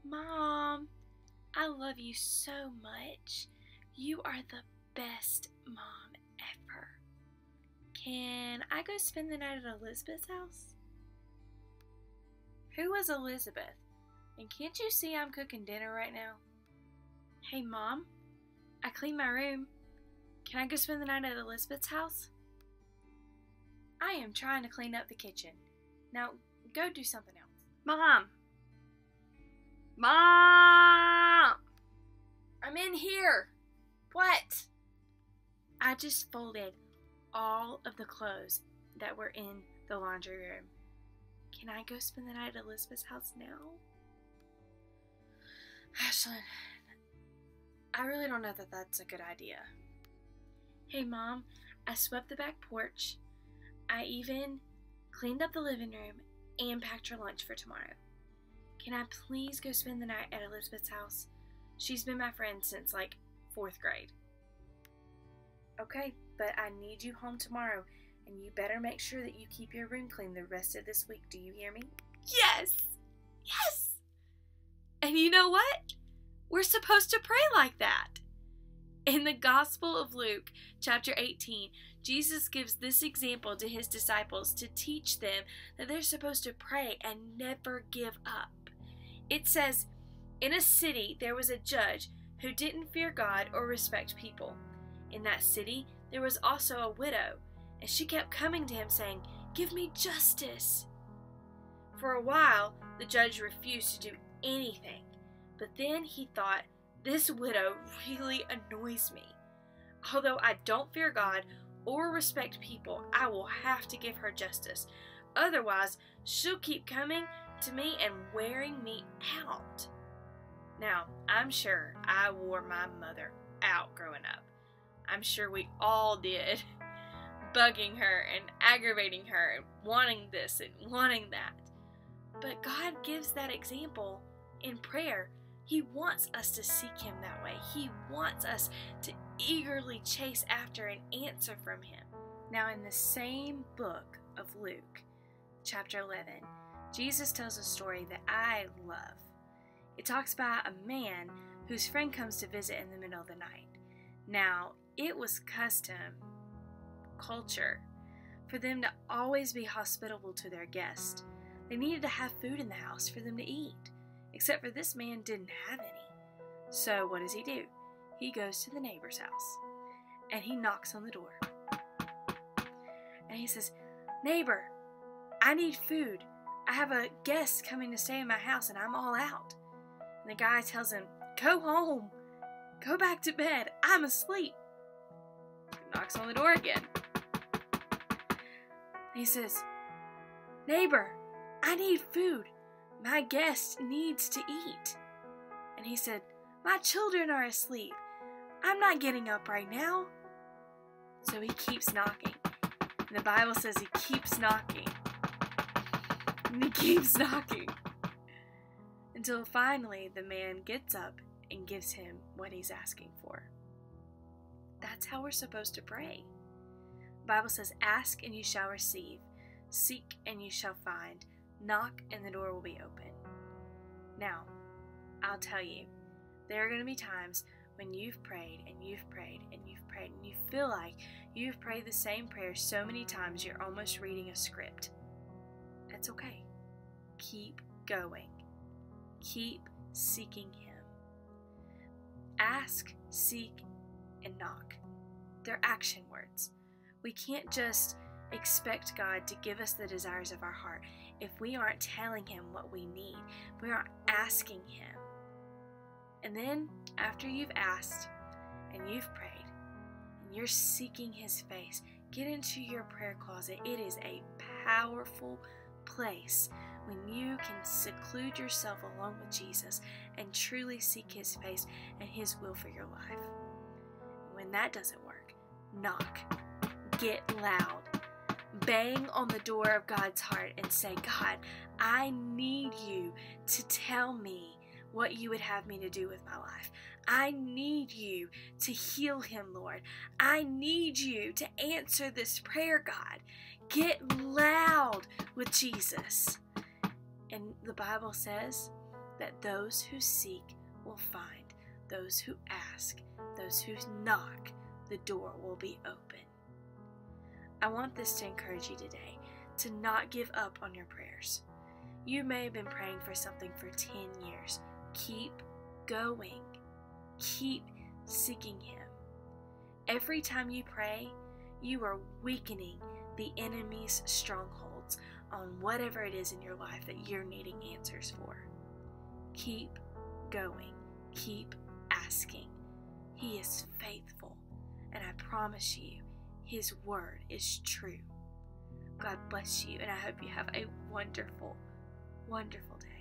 Mom, I love you so much. You are the best mom ever. Can I go spend the night at Elizabeth's house? Who was Elizabeth? And can't you see I'm cooking dinner right now? Hey, Mom, I cleaned my room. Can I go spend the night at Elizabeth's house? I am trying to clean up the kitchen. Now, go do something else. Mom! Mom! I'm in here. What? I just folded all of the clothes that were in the laundry room. Can I go spend the night at Elizabeth's house now? Ashlyn, I really don't know that that's a good idea. Hey, Mom, I swept the back porch. I even cleaned up the living room and packed her lunch for tomorrow. Can I please go spend the night at Elizabeth's house? She's been my friend since like 4th grade. Okay, but I need you home tomorrow, and you better make sure that you keep your room clean the rest of this week. Do you hear me? Yes! Yes! And you know what? We're supposed to pray like that. In the Gospel of Luke, chapter 18, Jesus gives this example to his disciples to teach them that they're supposed to pray and never give up. It says, in a city there was a judge who didn't fear God or respect people. In that city there was also a widow, and she kept coming to him saying, "Give me justice." For a while, the judge refused to do anything, but then he thought, this widow really annoys me. Although I don't fear God or respect people, I will have to give her justice. Otherwise, she'll keep coming to me and wearing me out. Now, I'm sure I wore my mother out growing up. I'm sure we all did. Bugging her and aggravating her and wanting this and wanting that. But God gives that example in prayer. He wants us to seek him that way. He wants us to eagerly chase after an answer from him. Now, in the same book of Luke, chapter 11, Jesus tells a story that I love. It talks about a man whose friend comes to visit in the middle of the night. Now, it was custom, culture, for them to always be hospitable to their guests. They needed to have food in the house for them to eat. Except for this man didn't have any. So what does he do? He goes to the neighbor's house and he knocks on the door. And he says, "Neighbor, I need food. I have a guest coming to stay in my house and I'm all out." And the guy tells him, "Go home. Go back to bed. I'm asleep." He knocks on the door again. He says, "Neighbor, I need food. My guest needs to eat." And he said, "My children are asleep. I'm not getting up right now." So he keeps knocking. And the Bible says he keeps knocking. And he keeps knocking. Until finally the man gets up and gives him what he's asking for. That's how we're supposed to pray. The Bible says, "Ask and you shall receive. Seek and you shall find. Knock and the door will be open." Now, I'll tell you, there are going to be times when you've prayed and you've prayed and you've prayed and you feel like you've prayed the same prayer so many times you're almost reading a script. That's okay. Keep going. Keep seeking him. Ask, seek, and knock. They're action words. We can't just expect God to give us the desires of our heart if we aren't telling him what we need, if we aren't asking him. And then, after you've asked and you've prayed and you're seeking his face, get into your prayer closet. It is a powerful place when you can seclude yourself alone with Jesus and truly seek his face and his will for your life. When that doesn't work, knock. Get loud. Bang on the door of God's heart and say, "God, I need you to tell me what you would have me to do with my life. I need you to heal him, Lord. I need you to answer this prayer, God." Get loud with Jesus. And the Bible says that those who seek will find, those who ask, those who knock, the door will be open. I want this to encourage you today to not give up on your prayers. You may have been praying for something for 10 years. Keep going. Keep seeking Him. Every time you pray, you are weakening the enemy's strongholds on whatever it is in your life that you're needing answers for. Keep going. Keep asking. He is faithful, and I promise you, His word is true. God bless you, and I hope you have a wonderful, wonderful day.